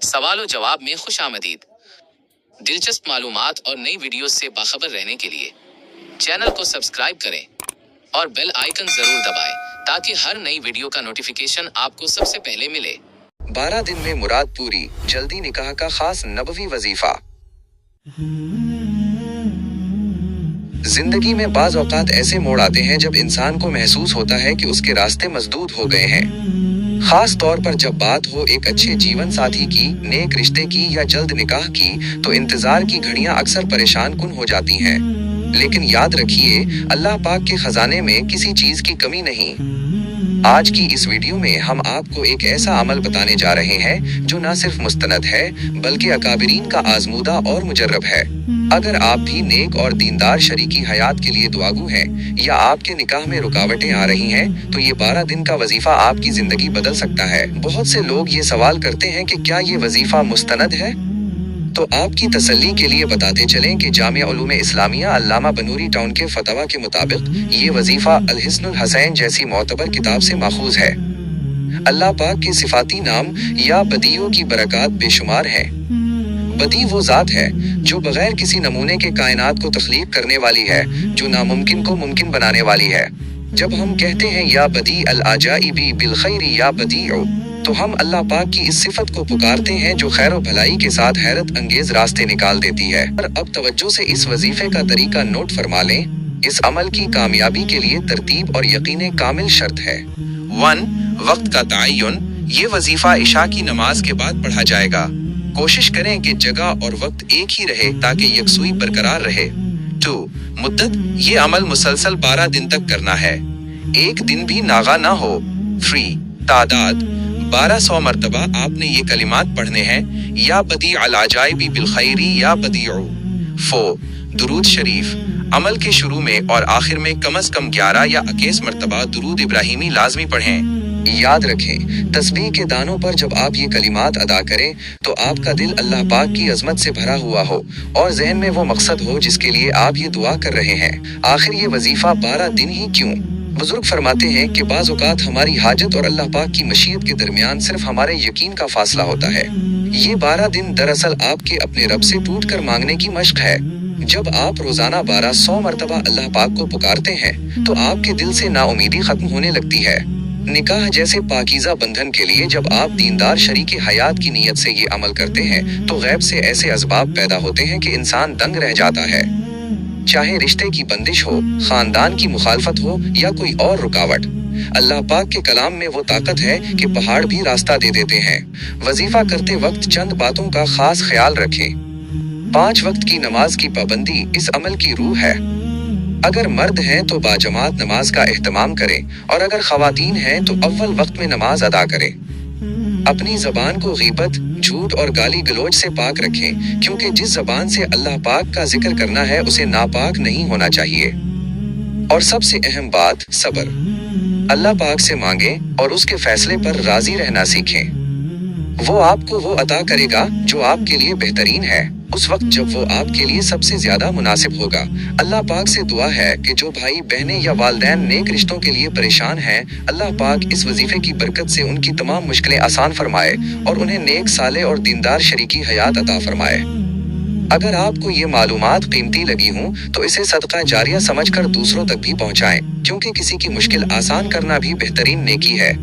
सवाल और जवाब में खुश आमदीद। दिलचस्प मालूमात और नई वीडियोस से बाखबर रहने के लिए चैनल को सब्सक्राइब करें और बेल आइकन जरूर दबाएं ताकि हर नई वीडियो का नोटिफिकेशन आपको सबसे पहले मिले। 12 दिन में मुराद पूरी, जल्दी निकाह का खास नबवी वजीफा। जिंदगी में बाज औकात ऐसे मोड़ आते हैं जब इंसान को महसूस होता है कि उसके रास्ते मसदूद हो गए हैं। खास तौर पर जब बात हो एक अच्छे जीवन साथी की, नेक रिश्ते की या जल्द निकाह की, तो इंतजार की घड़ियां अक्सर परेशान कुन हो जाती हैं। लेकिन याद रखिए, अल्लाह पाक के खजाने में किसी चीज की कमी नहीं। आज की इस वीडियो में हम आपको एक ऐसा अमल बताने जा रहे हैं जो न सिर्फ मुस्तनद है बल्कि अकाबिरीन का आजमूदा और मुजर्रब है। अगर आप भी नेक और दीनदार शरीकी हयात के लिए दुआगू हैं या आपके निकाह में रुकावटें आ रही हैं, तो ये 12 दिन का वजीफा आपकी जिंदगी बदल सकता है। बहुत से लोग ये सवाल करते हैं कि क्या ये वजीफा मुस्तनद है? तो आपकी तसल्ली के लिए बताते चलें कि जामिया उलूम इस्लामिया अल्लामा बनूरी टाउन के फतवा के मुताबिक ये वजीफा अल हिस्नुल हसैन जैसी मोतबर किताब से माखूज है। अल्लाह पाक के सिफाती नाम या बदियों की बरकत बेशुमार हैं। बदी वो जात है जो बगैर किसी नमूने के कायनात को तख्लीक करने वाली है, जो नामुमकिन को मुमकिन बनाने वाली है। जब हम कहते हैं या बदी अल आजाइबी बिल खैरी या बदीउ, तो हम अल्लाह पाक की इस सिफत को पुकारते हैं जो खैर और भलाई के साथ हैरत अंगेज रास्ते निकाल देती है। पर अब तवज्जो से इस वजीफे का तरीका नोट फरमा लें। इस अमल की कामयाबी के लिए तरतीब और यकीन कामिल शर्त है। 1. वक्त का तयन। ये वजीफा इशा की नमाज के बाद पढ़ा जाएगा। कोशिश करें कि जगह और वक्त एक ही रहे ताकि यकसुई बरकरार रहे। 2. मुद्दत। ये अमल मुसलसल 12 दिन तक करना है, एक दिन भी नागा ना हो। 3. तादाद। 1200 मरतबा आपने ये कलिमात पढ़ने हैं, या बदी अल आजाइबी बिल खैरी या बदीउ। 4. दुरूद शरीफ। अमल के शुरू में और आखिर में कम से कम 11 या 21 मरतबा दुरूद इब्राहिमी लाजमी पढ़ें। याद रखें, तस्बीह के दानों पर जब आप ये कलिमात अदा करें तो आपका दिल अल्लाह पाक की अजमत से भरा हुआ हो और जहन में वो मकसद हो जिसके लिए आप ये दुआ कर रहे हैं। आखिर ये वजीफा 12 दिन ही क्यों? बुजुर्ग फरमाते हैं कि बाज़ औक़ात हमारी हाजत और अल्लाह पाक की मशीयत के दरमियान सिर्फ हमारे यकीन का फासला होता है। ये 12 दिन दरअसल आपके अपने रब से टूट कर मांगने की मशक है। जब आप रोजाना 1200 मरतबा अल्लाह पाक को पुकारते हैं तो आपके दिल से नाउमीदी खत्म होने लगती है। निकाह जैसे पाकीज़ा बंधन के लिए जब आप दीनदार शरीके हयात की नीयत से ये अमल करते हैं तो गैब से ऐसे असबाब पैदा होते हैं कि इंसान दंग रह जाता है। चाहे रिश्ते की बंदिश हो, खानदान की मुखालफत हो या कोई और रुकावट, अल्लाह पाक के कलाम में वो ताकत है कि पहाड़ भी रास्ता दे देते हैं। वजीफा करते वक्त चंद बातों का खास ख्याल रखें। 5 वक्त की नमाज की पाबंदी इस अमल की रूह है। अगर मर्द हैं तो बाजमात नमाज का एहतमाम करें और अगर खवातीन हैं तो अव्वल वक्त में नमाज अदा करें। अपनी जबान को गीबत, झूठ और गाली गलोच से पाक रखें, क्योंकि जिस जबान से अल्लाह पाक का जिक्र करना है उसे नापाक नहीं होना चाहिए। और सबसे अहम बात, सब्र। अल्लाह पाक से मांगें और उसके फैसले पर राजी रहना सीखें। वो आपको वो अता करेगा जो आपके लिए बेहतरीन है, उस वक्त जब वो आपके लिए सबसे ज्यादा मुनासिब होगा। अल्लाह पाक से दुआ है कि जो भाई बहनें या वालिदैन नेक रिश्तों के लिए परेशान हैं, अल्लाह पाक इस वजीफे की बरकत से उनकी तमाम मुश्किलें आसान फरमाए और उन्हें नेक साले और दीनदार शरीकी हयात अता फरमाए। अगर आपको ये मालूमात कीमती लगी हों तो इसे सदका जारिया समझकर दूसरों तक भी पहुंचाएं, क्योंकि किसी की मुश्किल आसान करना भी बेहतरीन नेकी है।